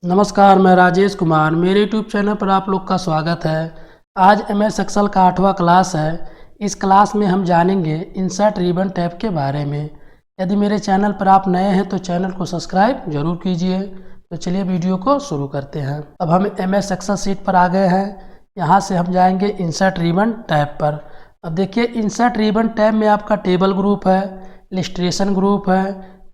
नमस्कार, मैं राजेश कुमार। मेरे यूट्यूब चैनल पर आप लोग का स्वागत है। आज MS एक्सेल का 8वां क्लास है। इस क्लास में हम जानेंगे इंसर्ट रिबन टैब के बारे में। यदि मेरे चैनल पर आप नए हैं तो चैनल को सब्सक्राइब जरूर कीजिए। तो चलिए वीडियो को शुरू करते हैं। अब हम MS एक्सेल सीट पर आ गए हैं। यहाँ से हम जाएंगे इंसर्ट रिबन टैब पर। अब देखिए, इंसर्ट रिबन टैब में आपका टेबल ग्रुप है, इलस्ट्रेशन ग्रुप है,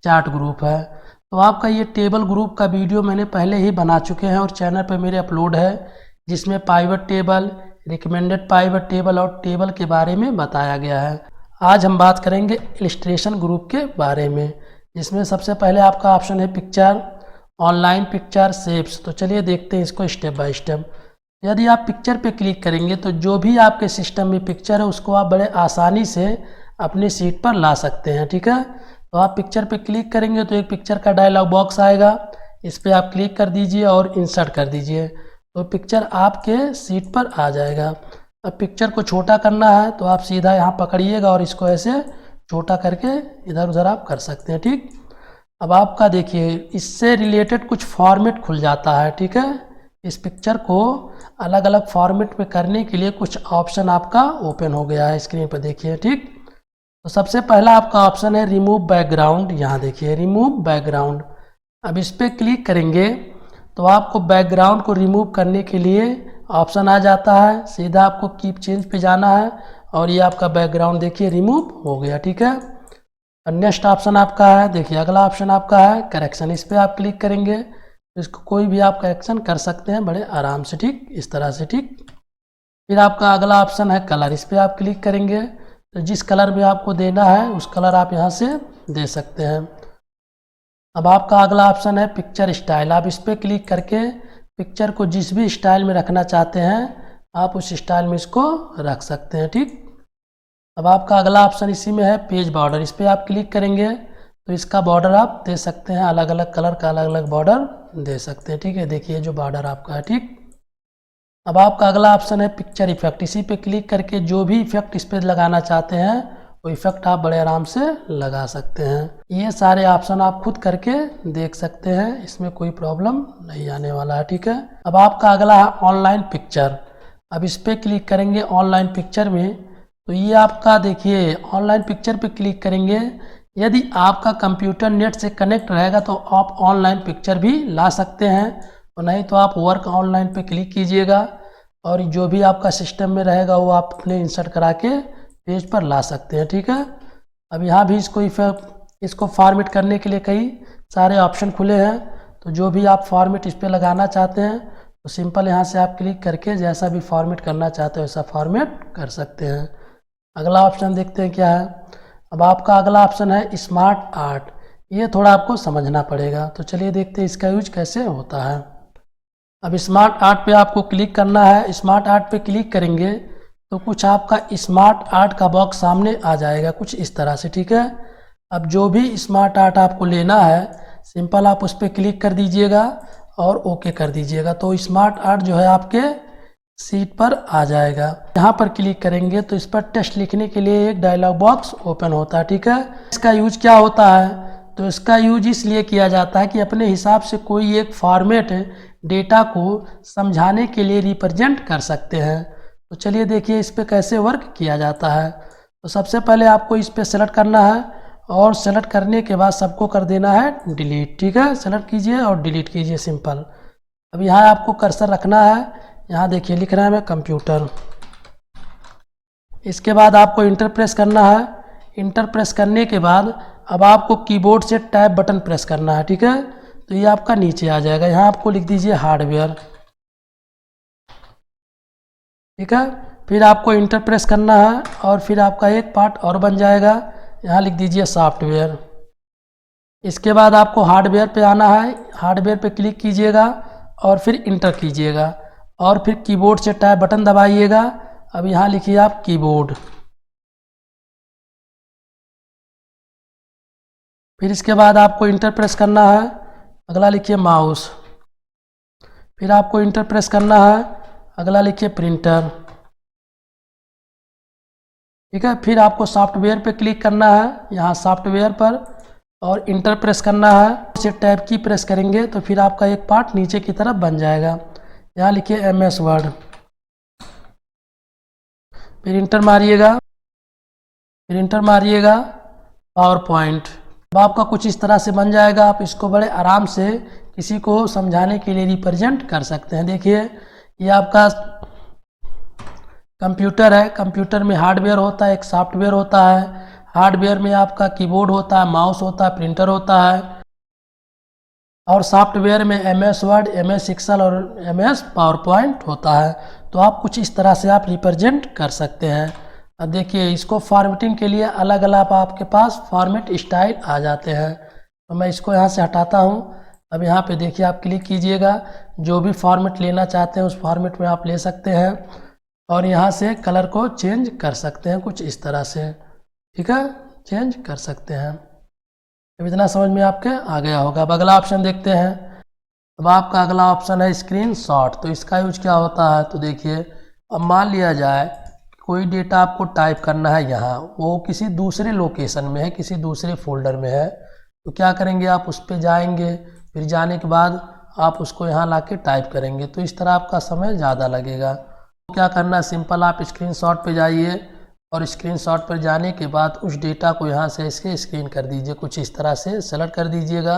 चार्ट ग्रुप है। तो आपका ये टेबल ग्रुप का वीडियो मैंने पहले ही बना चुके हैं और चैनल पर मेरे अपलोड है, जिसमें pivot table, recommended pivot table और टेबल के बारे में बताया गया है। आज हम बात करेंगे इलस्ट्रेशन ग्रुप के बारे में, जिसमें सबसे पहले आपका ऑप्शन है पिक्चर, ऑनलाइन पिक्चर, शेप्स। तो चलिए देखते हैं इसको स्टेप बाय स्टेप। यदि आप पिक्चर पे क्लिक करेंगे तो जो भी आपके सिस्टम में पिक्चर है उसको आप बड़े आसानी से अपनी सीट पर ला सकते हैं। ठीक है, तो आप पिक्चर पे क्लिक करेंगे तो एक पिक्चर का डायलॉग बॉक्स आएगा। इस पर आप क्लिक कर दीजिए और इंसर्ट कर दीजिए, तो पिक्चर आपके सीट पर आ जाएगा। अब पिक्चर को छोटा करना है तो आप सीधा यहाँ पकड़िएगा और इसको ऐसे छोटा करके इधर उधर आप कर सकते हैं। ठीक, अब आपका देखिए इससे रिलेटेड कुछ फॉर्मेट खुल जाता है। ठीक है, इस पिक्चर को अलग अलग फॉर्मेट में करने के लिए कुछ ऑप्शन आपका ओपन हो गया है स्क्रीन पर, देखिए। ठीक, तो सबसे पहला आपका ऑप्शन है रिमूव बैकग्राउंड। यहाँ देखिए रिमूव बैकग्राउंड। अब इस पर क्लिक करेंगे तो आपको बैकग्राउंड को रिमूव करने के लिए ऑप्शन आ जाता है। सीधा आपको कीप चेंज पे जाना है और ये आपका बैकग्राउंड देखिए रिमूव हो गया। ठीक है, और नेक्स्ट ऑप्शन आपका है, देखिए अगला ऑप्शन आपका है करेक्शन। इस पर आप क्लिक करेंगे तो इसको कोई भी आप करेक्शन कर सकते हैं बड़े आराम से। ठीक, इस तरह से। ठीक, फिर आपका अगला ऑप्शन है कलर। इस पर आप क्लिक करेंगे तो जिस कलर में आपको देना है उस कलर आप यहाँ से दे सकते हैं। अब आपका अगला ऑप्शन है पिक्चर स्टाइल। आप इस पर क्लिक करके पिक्चर को जिस भी स्टाइल में रखना चाहते हैं आप उस स्टाइल में इसको रख सकते हैं। ठीक, अब आपका अगला ऑप्शन इसी में है पेज बॉर्डर। इस पर आप क्लिक करेंगे तो इसका बॉर्डर आप दे सकते हैं, अलग अलग कलर का अलग अलग बॉर्डर दे सकते हैं। ठीक है, देखिए जो बॉर्डर आपका है। ठीक, अब आपका अगला ऑप्शन है पिक्चर इफेक्ट। इसी पे क्लिक करके जो भी इफेक्ट इस पर लगाना चाहते हैं वो इफेक्ट आप बड़े आराम से लगा सकते हैं। ये सारे ऑप्शन आप खुद करके देख सकते हैं, इसमें कोई प्रॉब्लम नहीं आने वाला है। ठीक है, अब आपका अगला है ऑनलाइन पिक्चर। अब इस पर क्लिक करेंगे ऑनलाइन पिक्चर में तो ये आपका देखिए ऑनलाइन पिक्चर पे क्लिक करेंगे। यदि आपका कंप्यूटर नेट से कनेक्ट रहेगा तो आप ऑनलाइन पिक्चर भी ला सकते हैं, और नहीं तो आप वर्क ऑनलाइन पे क्लिक कीजिएगा और जो भी आपका सिस्टम में रहेगा वो आप अपने इंसर्ट करा के पेज पर ला सकते हैं। ठीक है, अब यहाँ भी इसको फॉर्मेट करने के लिए कई सारे ऑप्शन खुले हैं, तो जो भी आप फॉर्मेट इस पर लगाना चाहते हैं तो सिंपल यहाँ से आप क्लिक करके जैसा भी फॉर्मेट करना चाहते हो वैसा फॉर्मेट कर सकते हैं। अगला ऑप्शन देखते हैं क्या है। अब आपका अगला ऑप्शन है स्मार्ट आर्ट। ये थोड़ा आपको समझना पड़ेगा, तो चलिए देखते हैं इसका यूज कैसे होता है। अब स्मार्ट आर्ट पे आपको क्लिक करना है। स्मार्ट आर्ट पे क्लिक करेंगे तो कुछ आपका स्मार्ट आर्ट का बॉक्स सामने आ जाएगा कुछ इस तरह से। ठीक है, अब जो भी स्मार्ट आर्ट आपको लेना है सिंपल आप उस पर क्लिक कर दीजिएगा और ओके कर दीजिएगा, तो स्मार्ट आर्ट जो है आपके सीट पर आ जाएगा। यहाँ पर क्लिक करेंगे तो इस पर टेक्स्ट लिखने के लिए एक डायलॉग बॉक्स ओपन होता है। ठीक है, इसका यूज क्या होता है, तो इसका यूज इसलिए किया जाता है कि अपने हिसाब से कोई एक फॉर्मेट डेटा को समझाने के लिए रिप्रेजेंट कर सकते हैं। तो चलिए देखिए इस पर कैसे वर्क किया जाता है। तो सबसे पहले आपको इस पर सेलेक्ट करना है और सेलेक्ट करने के बाद सबको कर देना है डिलीट। ठीक है, सेलेक्ट कीजिए और डिलीट कीजिए सिंपल। अब यहाँ आपको कर्सर रखना है, यहाँ देखिए लिख रहा है मैं कंप्यूटर। इसके बाद आपको इंटर प्रेस करना है। इंटर प्रेस करने के बाद अब आपको कीबोर्ड से टैब बटन प्रेस करना है। ठीक है, तो ये आपका नीचे आ जाएगा, यहाँ आपको लिख दीजिए हार्डवेयर। ठीक है, फिर आपको इंटर प्रेस करना है और फिर आपका एक पार्ट और बन जाएगा, यहाँ लिख दीजिए सॉफ्टवेयर। इसके बाद आपको हार्डवेयर पे आना है, हार्डवेयर पे क्लिक कीजिएगा और फिर इंटर कीजिएगा और फिर कीबोर्ड से टैब बटन दबाइएगा। अब यहाँ लिखिए आप कीबोर्ड। फिर इसके बाद आपको इंटर प्रेस करना है, अगला लिखिए माउस। फिर आपको इंटर प्रेस करना है, अगला लिखिए प्रिंटर। ठीक है, फिर आपको सॉफ्टवेयर पे क्लिक करना है, यहाँ सॉफ्टवेयर पर और इंटर प्रेस करना है। इसे टैब की प्रेस करेंगे तो फिर आपका एक पार्ट नीचे की तरफ बन जाएगा। यहाँ लिखिए MS वर्ड, फिर इंटर मारिएगा, फिर इंटर मारिएगा पावर पॉइंट। अब आपका कुछ इस तरह से बन जाएगा। आप इसको बड़े आराम से किसी को समझाने के लिए रिप्रेजेंट कर सकते हैं। देखिए ये आपका कंप्यूटर है। कंप्यूटर में हार्डवेयर होता है, एक सॉफ्टवेयर होता है। हार्डवेयर में आपका कीबोर्ड होता है, माउस होता है, प्रिंटर होता है, और सॉफ्टवेयर में MS वर्ड, MS एक्सेल और MS पावर पॉइंट होता है। तो आप कुछ इस तरह से आप रिप्रेजेंट कर सकते हैं। अब देखिए इसको फॉर्मेटिंग के लिए अलग अलग आपके पास फॉर्मेट स्टाइल आ जाते हैं। तो मैं इसको यहाँ से हटाता हूँ। अब यहाँ पे देखिए आप क्लिक कीजिएगा, जो भी फॉर्मेट लेना चाहते हैं उस फॉर्मेट में आप ले सकते हैं, और यहाँ से कलर को चेंज कर सकते हैं कुछ इस तरह से। ठीक है, चेंज कर सकते हैं। अब इतना समझ में आपके आ गया होगा। अब अगला ऑप्शन देखते हैं। अब आपका अगला ऑप्शन है स्क्रीनशॉट। तो इसका यूज क्या होता है, तो देखिए अब मान लिया जाए कोई डेटा आपको टाइप करना है, यहाँ वो किसी दूसरे लोकेशन में है, किसी दूसरे फोल्डर में है। तो क्या करेंगे, आप उस पर जाएंगे, फिर जाने के बाद आप उसको यहाँ ला के टाइप करेंगे। तो इस तरह आपका समय ज़्यादा लगेगा। तो क्या करना है, सिंपल आप स्क्रीनशॉट पे जाइए, और स्क्रीनशॉट पर जाने के बाद उस डेटा को यहाँ से इसके स्क्रीन कर दीजिए। कुछ इस तरह से सेलेक्ट कर दीजिएगा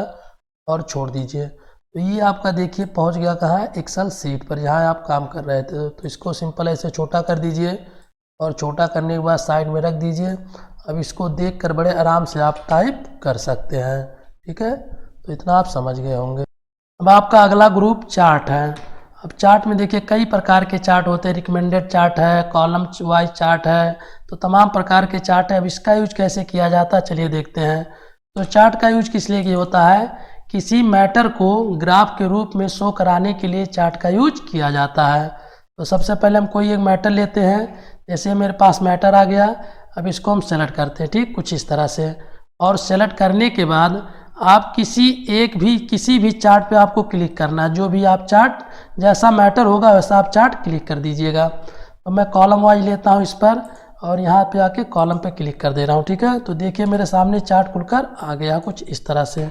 और छोड़ दीजिए। तो ये आपका देखिए पहुँच गया कहाँ, एक्सेल सीट पर जहाँ आप काम कर रहे थे। तो इसको सिंपल ऐसे छोटा कर दीजिए, और छोटा करने के बाद साइड में रख दीजिए। अब इसको देखकर बड़े आराम से आप टाइप कर सकते हैं। ठीक है, तो इतना आप समझ गए होंगे। अब आपका अगला ग्रुप चार्ट है। अब चार्ट में देखिए कई प्रकार के चार्ट होते हैं। रिकमेंडेड चार्ट है, कॉलम वाइज चार्ट है, तो तमाम प्रकार के चार्ट है। अब इसका यूज कैसे किया जाता है चलिए देखते हैं। तो चार्ट का यूज किस लिए होता है, किसी मैटर को ग्राफ के रूप में शो कराने के लिए चार्ट का यूज किया जाता है। तो सबसे पहले हम कोई एक मैटर लेते हैं, जैसे मेरे पास मैटर आ गया। अब इसको हम सेलेक्ट करते हैं, ठीक कुछ इस तरह से। और सेलेक्ट करने के बाद आप किसी भी चार्ट पे आपको क्लिक करना है। जो भी आप चार्ट, जैसा मैटर होगा वैसा आप चार्ट क्लिक कर दीजिएगा। तो मैं कॉलम वाइज लेता हूँ इस पर, और यहाँ पे आके कॉलम पे क्लिक कर दे रहा हूँ। ठीक है, तो देखिए मेरे सामने चार्ट खुलकर आ गया कुछ इस तरह से।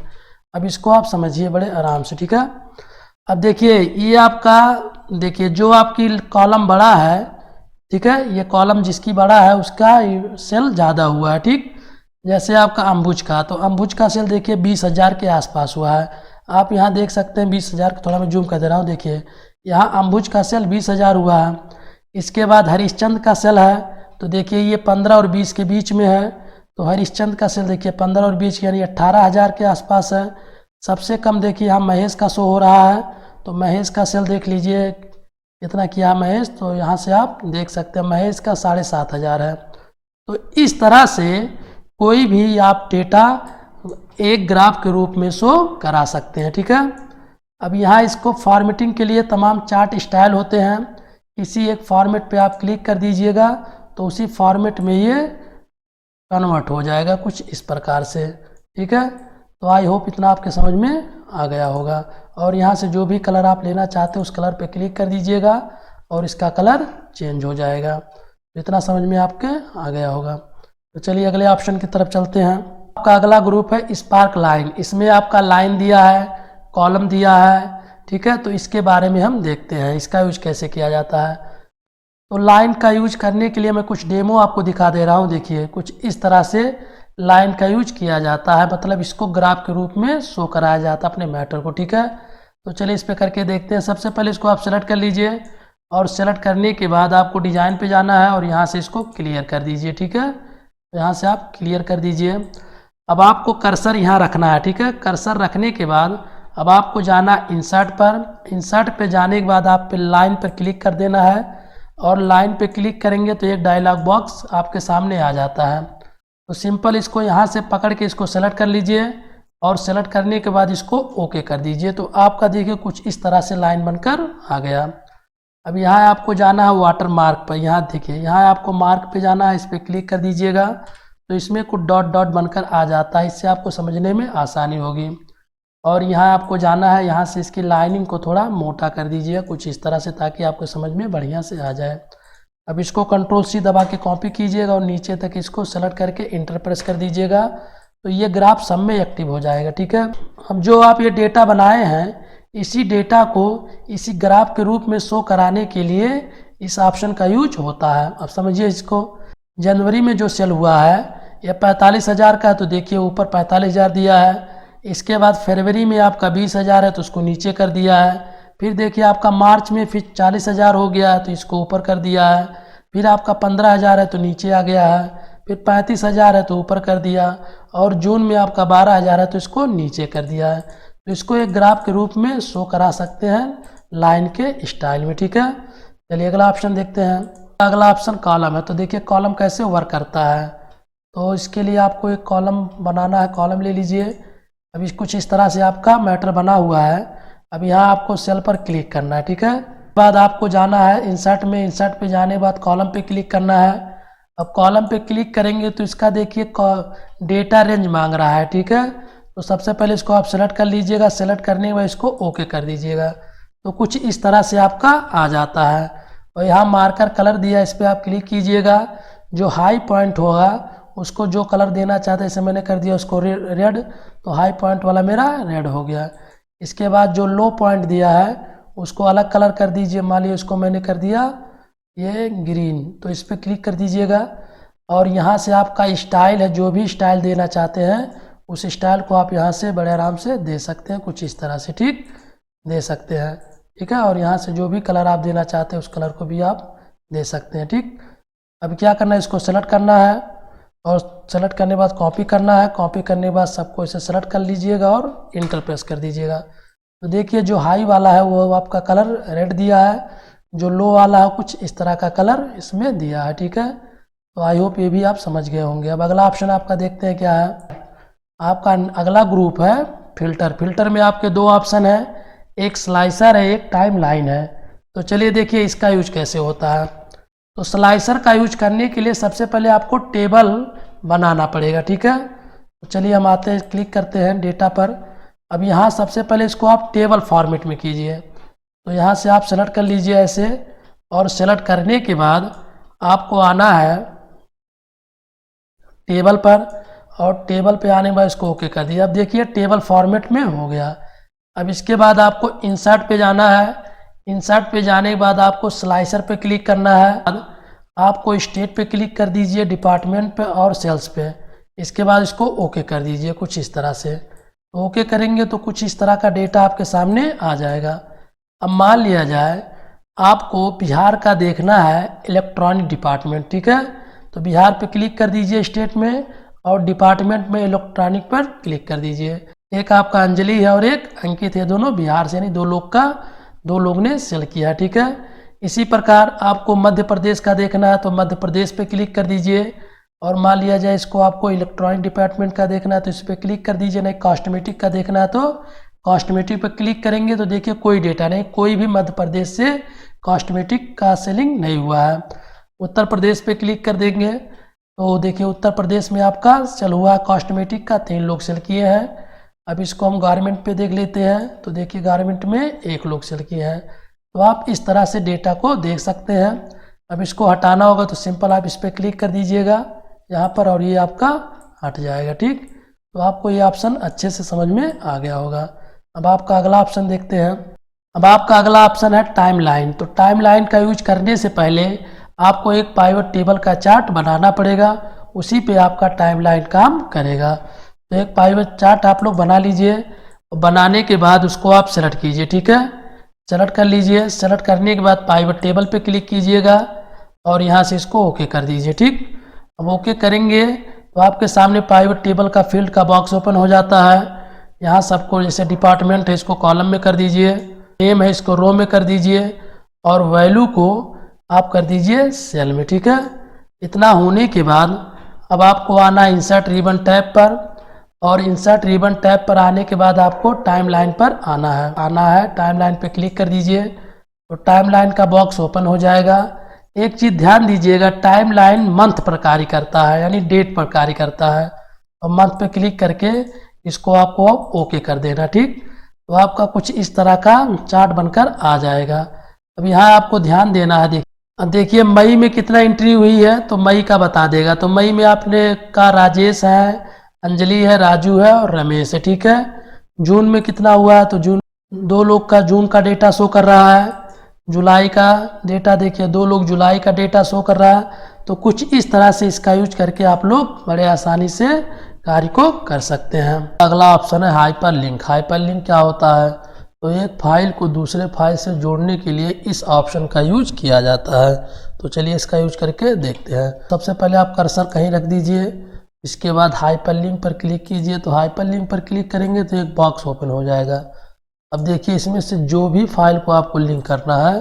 अब इसको आप समझिए बड़े आराम से। ठीक है, अब देखिए ये आपका, देखिए जो आपकी कॉलम बड़ा है, ठीक है, ये कॉलम जिसकी बड़ा है उसका सेल ज़्यादा हुआ है। ठीक, जैसे आपका अम्बुज का, तो अम्बुज का सेल देखिए 20,000 के आसपास हुआ है। आप यहाँ देख सकते हैं 20,000, थोड़ा मैं जूम कर दे रहा हूँ। देखिए यहाँ अम्बुज का सेल 20,000 हुआ है। इसके बाद हरिश्चंद्र का सेल है, तो देखिए ये 15 और 20 के बीच में है। तो हरिश्चंद्र का सेल देखिए 15 और 20 यानी 18,000 के आसपास है। सबसे कम देखिए यहाँ महेश का शो हो रहा है। तो महेश का सेल देख लीजिए कितना किया महेश, तो यहाँ से आप देख सकते हैं महेश का 7,500 है। तो इस तरह से कोई भी आप डेटा एक ग्राफ के रूप में शो करा सकते हैं। ठीक है, अब यहाँ इसको फॉर्मेटिंग के लिए तमाम चार्ट स्टाइल होते हैं। किसी एक फॉर्मेट पे आप क्लिक कर दीजिएगा तो उसी फॉर्मेट में ये कन्वर्ट हो जाएगा कुछ इस प्रकार से। ठीक है, तो आई होप इतना आपके समझ में आ गया होगा। और यहाँ से जो भी कलर आप लेना चाहते हैं उस कलर पे क्लिक कर दीजिएगा और इसका कलर चेंज हो जाएगा। इतना समझ में आपके आ गया होगा। तो चलिए अगले ऑप्शन की तरफ चलते हैं। आपका अगला ग्रुप है स्पार्क लाइन। इसमें आपका लाइन दिया है, कॉलम दिया है। ठीक है, तो इसके बारे में हम देखते हैं इसका यूज कैसे किया जाता है। तो लाइन का यूज करने के लिए मैं कुछ डेमो आपको दिखा दे रहा हूँ। देखिए कुछ इस तरह से लाइन का यूज किया जाता है, मतलब इसको ग्राफ के रूप में शो कराया जाता है अपने मैटर को। ठीक है, तो चलिए इस पे करके देखते हैं। सबसे पहले इसको आप सेलेक्ट कर लीजिए, और सेलेक्ट करने के बाद आपको डिजाइन पे जाना है और यहाँ से इसको क्लियर कर दीजिए। ठीक है, तो यहाँ से आप क्लियर कर दीजिए। अब आपको कर्सर यहाँ रखना है। ठीक है, कर्सर रखने के बाद अब आपको जाना इंसर्ट पर। इंसर्ट पे जाने के बाद आप पे लाइन पर क्लिक कर देना है, और लाइन पे क्लिक करेंगे तो एक डायलॉग बॉक्स आपके सामने आ जाता है। तो सिंपल इसको यहाँ से पकड़ के इसको सेलेक्ट कर लीजिए, और सेलेक्ट करने के बाद इसको ओके कर दीजिए। तो आपका देखिए कुछ इस तरह से लाइन बनकर आ गया। अब यहाँ आपको जाना है वाटर मार्क पर। यहाँ देखिए यहाँ आपको मार्क पे जाना है, इस पर क्लिक कर दीजिएगा तो इसमें कुछ डॉट डॉट बनकर आ जाता है। इससे आपको समझने में आसानी होगी। और यहाँ आपको जाना है, यहाँ से इसकी लाइनिंग को थोड़ा मोटा कर दीजिएगा कुछ इस तरह से, ताकि आपको समझ में बढ़िया से आ जाए। अब इसको कंट्रोल C दबा के कॉपी कीजिएगा और नीचे तक इसको सेलेक्ट करके इंटर प्रेस कर दीजिएगा। तो ये ग्राफ सब में एक्टिव हो जाएगा। ठीक है, अब जो आप ये डेटा बनाए हैं इसी डेटा को इसी ग्राफ के रूप में शो कराने के लिए इस ऑप्शन का यूज होता है। अब समझिए इसको, जनवरी में जो सेल हुआ है ये 45,000 का है, तो देखिए ऊपर 45,000 दिया है। इसके बाद फरवरी में आपका 20,000 है तो उसको नीचे कर दिया है। फिर देखिए आपका मार्च में फिर 40,000 हो गया है तो इसको ऊपर कर दिया है। फिर आपका 15,000 है तो नीचे आ गया है। फिर 35,000 है तो ऊपर कर दिया, और जून में आपका 12,000 है तो इसको नीचे कर दिया है। तो इसको एक ग्राफ के रूप में शो करा सकते हैं लाइन के स्टाइल में। ठीक है, चलिए अगला ऑप्शन देखते हैं। अगला ऑप्शन कॉलम है। तो देखिए कॉलम कैसे वर्क करता है। तो इसके लिए आपको एक कॉलम बनाना है। कॉलम ले लीजिए। अभी कुछ इस तरह से आपका मैटर बना हुआ है। अब यहाँ आपको सेल पर क्लिक करना है। ठीक है, बाद आपको जाना है इंसर्ट में। इंसर्ट पे जाने के बाद कॉलम पे क्लिक करना है। अब कॉलम पे क्लिक करेंगे तो इसका देखिए डेटा रेंज मांग रहा है। ठीक है, तो सबसे पहले इसको आप सेलेक्ट कर लीजिएगा। सेलेक्ट करने के बाद इसको ओके कर दीजिएगा। तो कुछ इस तरह से आपका आ जाता है। और यहाँ मार्कर कलर दिया, इस पर आप क्लिक कीजिएगा। जो हाई पॉइंट होगा उसको जो कलर देना चाहते हैं, जैसे मैंने कर दिया उसको रेड, तो हाई पॉइंट वाला मेरा रेड हो गया। इसके बाद जो लो पॉइंट दिया है उसको अलग कलर कर दीजिए। मान लीजिए उसको मैंने कर दिया ये ग्रीन, तो इस पर क्लिक कर दीजिएगा। और यहाँ से आपका स्टाइल है, जो भी स्टाइल देना चाहते हैं उस स्टाइल को आप यहाँ से बड़े आराम से दे सकते हैं, कुछ इस तरह से। ठीक, दे सकते हैं। ठीक है, और यहाँ से जो भी कलर आप देना चाहते हैं उस कलर को भी आप दे सकते हैं। ठीक, अब क्या करना है, इसको सेलेक्ट करना है और सेलेक्ट करने के बाद कॉपी करना है। कॉपी करने के बाद सबको इसे सेलेक्ट कर लीजिएगा और इंटर प्रेस कर दीजिएगा। तो देखिए जो हाई वाला है वो आपका कलर रेड दिया है, जो लो वाला है कुछ इस तरह का कलर इसमें दिया है। ठीक है, तो आई होप ये भी आप समझ गए होंगे। अब अगला ऑप्शन आपका देखते हैं क्या है। आपका अगला ग्रुप है फिल्टर। फिल्टर में आपके दो ऑप्शन है, एक स्लाइसर है, एक टाइम लाइन है। तो चलिए देखिए इसका यूज कैसे होता है। तो स्लाइसर का यूज करने के लिए सबसे पहले आपको टेबल बनाना पड़ेगा। ठीक है, तो चलिए हम आते हैं, क्लिक करते हैं डेटा पर। अब यहाँ सबसे पहले इसको आप टेबल फॉर्मेट में कीजिए। तो यहाँ से आप सेलेक्ट कर लीजिए ऐसे, और सेलेक्ट करने के बाद आपको आना है टेबल पर, और टेबल पे आने के बाद इसको ओके कर दिया। अब देखिए टेबल फॉर्मेट में हो गया। अब इसके बाद आपको इंसर्ट पे जाना है। इंसर्ट पे जाने के बाद आपको स्लाइसर पे क्लिक करना है। आपको स्टेट पे क्लिक कर दीजिए, डिपार्टमेंट पे और सेल्स पे। इसके बाद इसको ओके कर दीजिए कुछ इस तरह से। तो ओके करेंगे तो कुछ इस तरह का डेटा आपके सामने आ जाएगा। अब मान लिया जाए आपको बिहार का देखना है इलेक्ट्रॉनिक डिपार्टमेंट। ठीक है, तो बिहार पे क्लिक कर दीजिए स्टेट में, और डिपार्टमेंट में इलेक्ट्रॉनिक पर क्लिक कर दीजिए। एक आपका अंजलि है और एक अंकित है, दोनों बिहार से, यानी दो लोग ने सेल किया है। ठीक है, इसी प्रकार आपको मध्य प्रदेश का देखना है तो मध्य प्रदेश पे क्लिक कर दीजिए। और मान लिया जाए इसको आपको इलेक्ट्रॉनिक डिपार्टमेंट का देखना है तो इस पर क्लिक कर दीजिए। नहीं कॉस्मेटिक का देखना है तो कॉस्मेटिक पर क्लिक करेंगे तो देखिए कोई डेटा नहीं, कोई भी मध्य प्रदेश से कॉस्मेटिक का सेलिंग नहीं हुआ है। उत्तर प्रदेश पे क्लिक कर देंगे तो देखिए उत्तर प्रदेश में आपका सेल हुआ कॉस्मेटिक का, 3 लोग सेल किए हैं। अब इसको हम गारमेंट पे देख लेते हैं तो देखिए गारमेंट में 1 लोग सेल किए हैं। तो आप इस तरह से डेटा को देख सकते हैं। अब इसको हटाना होगा तो सिंपल आप इस पर क्लिक कर दीजिएगा यहाँ पर, और ये आपका हट जाएगा। ठीक, तो आपको ये ऑप्शन अच्छे से समझ में आ गया होगा। अब आपका अगला ऑप्शन देखते हैं। अब आपका अगला ऑप्शन है टाइम लाइन। तो टाइम लाइन का यूज करने से पहले आपको एक पाइवट टेबल का चार्ट बनाना पड़ेगा, उसी पे आपका टाइम लाइन काम करेगा। तो एक पाइवट चार्ट आप लोग बना लीजिए। बनाने के बाद उसको आप सेलेक्ट कीजिए। ठीक है, सेलेक्ट कर लीजिए। सेलेक्ट करने के बाद पाइवट टेबल पे क्लिक कीजिएगा और यहाँ से इसको ओके कर दीजिए। ठीक, अब ओके करेंगे तो आपके सामने पाइवट टेबल का फील्ड का बॉक्स ओपन हो जाता है। यहाँ सबको जैसे डिपार्टमेंट है इसको कॉलम में कर दीजिए, नेम है इसको रो में कर दीजिए, और वैल्यू को आप कर दीजिए सेल में। ठीक है, इतना होने के बाद अब आपको आना इंसर्ट रिबन टैब पर, और इंसर्ट रिबन टैब पर आने के बाद आपको टाइम लाइन पर आना है। टाइम लाइन पर क्लिक कर दीजिए तो टाइम लाइन का बॉक्स ओपन हो जाएगा। एक चीज़ ध्यान दीजिएगा, टाइम लाइन मंथ पर कार्य करता है, यानी डेट पर कार्य करता है। और मंथ पे क्लिक करके इसको आपको ओके कर देना। ठीक, तो आपका कुछ इस तरह का चार्ट बनकर आ जाएगा। अब यहाँ आपको ध्यान देना है। अब देखिए मई में कितना एंट्री हुई है तो मई का बता देगा। तो मई में आपने का राजेश है, अंजलि है, राजू है और रमेश है। ठीक है, जून में कितना हुआ है, तो जून 2 लोग का जून का डेटा शो कर रहा है। जुलाई का डेटा देखिए, 2 लोग जुलाई का डेटा शो कर रहा है। तो कुछ इस तरह से इसका यूज करके आप लोग बड़े आसानी से कार्य को कर सकते हैं। अगला ऑप्शन है हाइपर लिंक। हाइपर लिंक क्या होता है, तो एक फाइल को दूसरे फाइल से जोड़ने के लिए इस ऑप्शन का यूज किया जाता है। तो चलिए इसका यूज करके देखते हैं। सबसे पहले आप कर्सर कहीं रख दीजिए, इसके बाद हाइपर लिंक पर क्लिक कीजिए। तो हाइपर लिंक पर क्लिक करेंगे तो एक बॉक्स ओपन हो जाएगा। अब देखिए इसमें से जो भी फाइल को आपको लिंक करना है,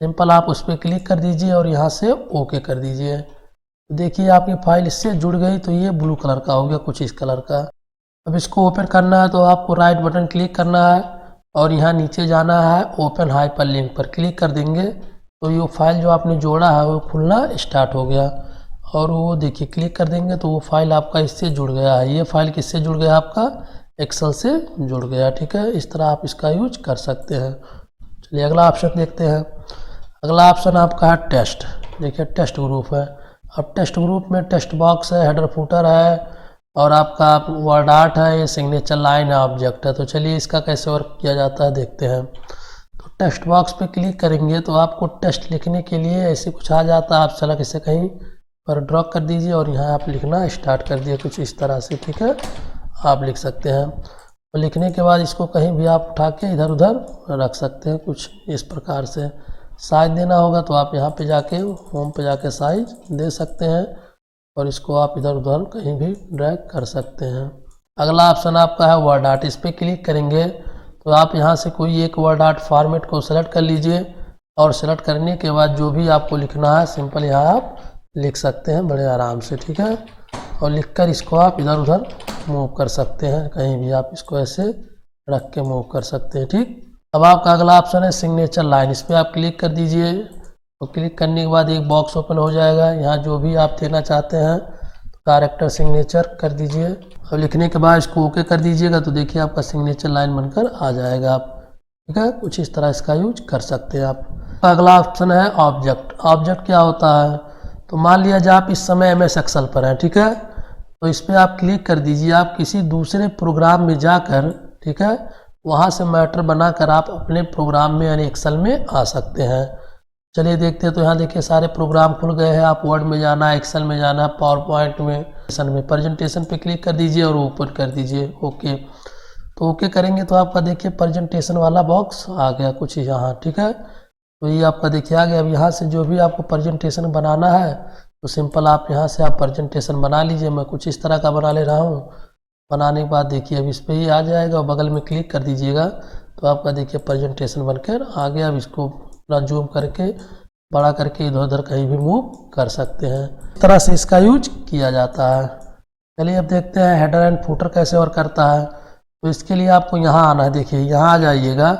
सिंपल आप उस पर क्लिक कर दीजिए और यहाँ से ओके कर दीजिए। तो देखिए आपकी फाइल इससे जुड़ गई। तो ये ब्लू कलर का हो गया, कुछ इस कलर का। अब इसको ओपन करना है तो आपको राइट बटन क्लिक करना है और यहाँ नीचे जाना है, ओपन हाइपर लिंक पर क्लिक कर देंगे। तो ये फाइल जो आपने जोड़ा है वो खुलना स्टार्ट हो गया। और वो देखिए क्लिक कर देंगे तो वो फाइल आपका इससे जुड़ गया है। ये फाइल किससे जुड़ गया, आपका एक्सेल से जुड़ गया। ठीक है, इस तरह आप इसका यूज कर सकते हैं। चलिए अगला ऑप्शन देखते हैं। अगला ऑप्शन आपका है टेस्ट। देखिए टेस्ट ग्रुप है। अब टेस्ट ग्रुप में टेक्स्ट बॉक्स है, हेडर फुटर है और आपका वर्ड आर्ट है, ये सिग्नेचर लाइन है, ऑब्जेक्ट है। तो चलिए इसका कैसे वर्क किया जाता है देखते हैं। तो टेक्स्ट बॉक्स पे क्लिक करेंगे तो आपको टेक्स्ट लिखने के लिए ऐसे कुछ आ जाता है। आप चलक इसे कहीं पर ड्रॉ कर दीजिए और यहाँ आप लिखना स्टार्ट कर दिए कुछ इस तरह से। ठीक है, आप लिख सकते हैं। और लिखने के बाद इसको कहीं भी आप उठा के इधर उधर रख सकते हैं कुछ इस प्रकार से। साइज देना होगा तो आप यहाँ पे जाके होम पे जाके साइज दे सकते हैं और इसको आप इधर उधर कहीं भी ड्रैग कर सकते हैं। अगला ऑप्शन आपका है वर्ड आर्ट। इस पर क्लिक करेंगे तो आप यहाँ से कोई एक वर्ड आर्ट फॉर्मेट को सेलेक्ट कर लीजिए और सेलेक्ट करने के बाद जो भी आपको लिखना है सिंपल यहाँ आप लिख सकते हैं बड़े आराम से। ठीक है, और लिखकर इसको आप इधर उधर मूव कर सकते हैं, कहीं भी आप इसको ऐसे रख के मूव कर सकते हैं। ठीक, अब आपका अगला ऑप्शन है सिग्नेचर लाइन। इस पर आप क्लिक कर दीजिए और क्लिक करने के बाद एक बॉक्स ओपन हो जाएगा। यहाँ जो भी आप देना चाहते हैं तो कैरेक्टर सिग्नेचर कर दीजिए और लिखने के बाद इसको ओके कर दीजिएगा। तो देखिए आपका सिग्नेचर लाइन बनकर आ जाएगा। आप ठीक है, कुछ इस तरह इसका यूज कर सकते हैं आप। अगला ऑप्शन है ऑब्जेक्ट। ऑब्जेक्ट क्या होता है, तो मान लिया जाए आप इस समय MS एक्सेल पर हैं। ठीक है, तो इस पर आप क्लिक कर दीजिए। आप किसी दूसरे प्रोग्राम में जाकर, ठीक है, वहाँ से मैटर बनाकर आप अपने प्रोग्राम में यानी एक्सेल में आ सकते हैं। चलिए देखते हैं। तो यहाँ देखिए सारे प्रोग्राम खुल गए हैं। आप वर्ड में जाना है, एक्सेल में जाना है, पावर पॉइंट में प्रेजेंटेशन पे क्लिक कर दीजिए और ओपन कर दीजिए। ओके, तो ओके करेंगे तो आपका देखिए प्रेजेंटेशन वाला बॉक्स आ गया कुछ यहाँ। ठीक है, तो ये आपका देखिए आ गया। अब यहाँ से जो भी आपको प्रेजेंटेशन बनाना है तो सिंपल आप यहाँ से आप प्रेजेंटेशन बना लीजिए। मैं कुछ इस तरह का बना ले रहा हूँ। बनाने के बाद देखिए अब इस पर ही आ जाएगा और बगल में क्लिक कर दीजिएगा तो आपका देखिए प्रेजेंटेशन बनकर आ गया। अब इसको पूरा जूम करके बड़ा करके इधर उधर कहीं भी मूव कर सकते हैं। इस तरह से इसका यूज किया जाता है। चलिए अब देखते हैं हेडर एंड फुटर कैसे वर्क करता है। तो इसके लिए आपको यहाँ आना है। देखिए यहाँ आ जाइएगा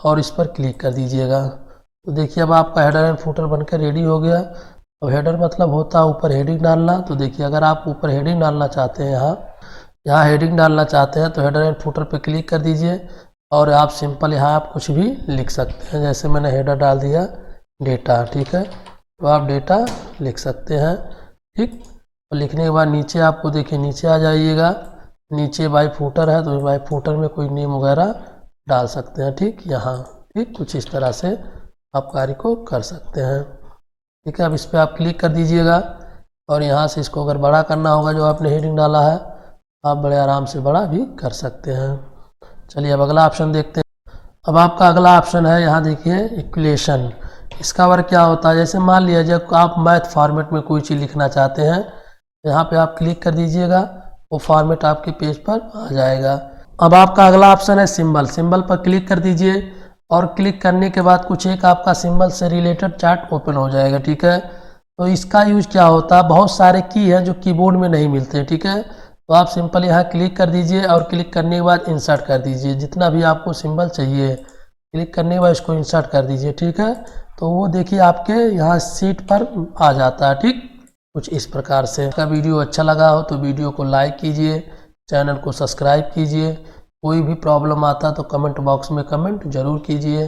और इस पर क्लिक कर दीजिएगा। तो देखिए अब आपका हेडर एंड फुटर बनकर रेडी हो गया। अब हेडर मतलब होता है ऊपर हेडिंग डालना। तो देखिए अगर आप ऊपर हेडिंग डालना चाहते हैं, यहाँ हेडिंग डालना चाहते हैं तो हेडर एंड फुटर पे क्लिक कर दीजिए और आप सिंपल यहाँ आप कुछ भी लिख सकते हैं। जैसे मैंने हेडर डाल दिया डेटा। ठीक है, तो आप डेटा लिख सकते हैं। ठीक, और लिखने के बाद नीचे आपको देखिए नीचे आ जाइएगा। नीचे बाई फुटर है तो बाई फुटर में कोई नेम वगैरह डाल सकते हैं। ठीक, यहाँ ठीक कुछ इस तरह से आप कार्य को कर सकते हैं। ठीक है, अब इस पर आप क्लिक कर दीजिएगा और यहाँ से इसको अगर बड़ा करना होगा जो आपने हेडिंग डाला है आप बड़े आराम से बड़ा भी कर सकते हैं। चलिए अब अगला ऑप्शन देखते हैं। अब आपका अगला ऑप्शन है यहाँ देखिए इक्वेशन। इसका वर्क क्या होता है, जैसे मान लिया जब आप मैथ फॉर्मेट में कोई चीज़ लिखना चाहते हैं यहाँ पे आप क्लिक कर दीजिएगा, वो फॉर्मेट आपके पेज पर आ जाएगा। अब आपका अगला ऑप्शन है सिंबल। सिंबल पर क्लिक कर दीजिए और क्लिक करने के बाद कुछ एक आपका सिंबल से रिलेटेड चार्ट ओपन हो जाएगा। ठीक है, तो इसका यूज क्या होता है, बहुत सारे की हैं जो कीबोर्ड में नहीं मिलते हैं। ठीक है, तो आप सिंपल यहाँ क्लिक कर दीजिए और क्लिक करने के बाद इंसर्ट कर दीजिए जितना भी आपको सिंबल चाहिए। क्लिक करने के बाद इसको इंसर्ट कर दीजिए। ठीक है, तो वो देखिए आपके यहाँ सीट पर आ जाता है। ठीक, कुछ इस प्रकार से। आपका वीडियो अच्छा लगा हो तो वीडियो को लाइक कीजिए, चैनल को सब्सक्राइब कीजिए। कोई भी प्रॉब्लम आता तो कमेंट बॉक्स में कमेंट जरूर कीजिए।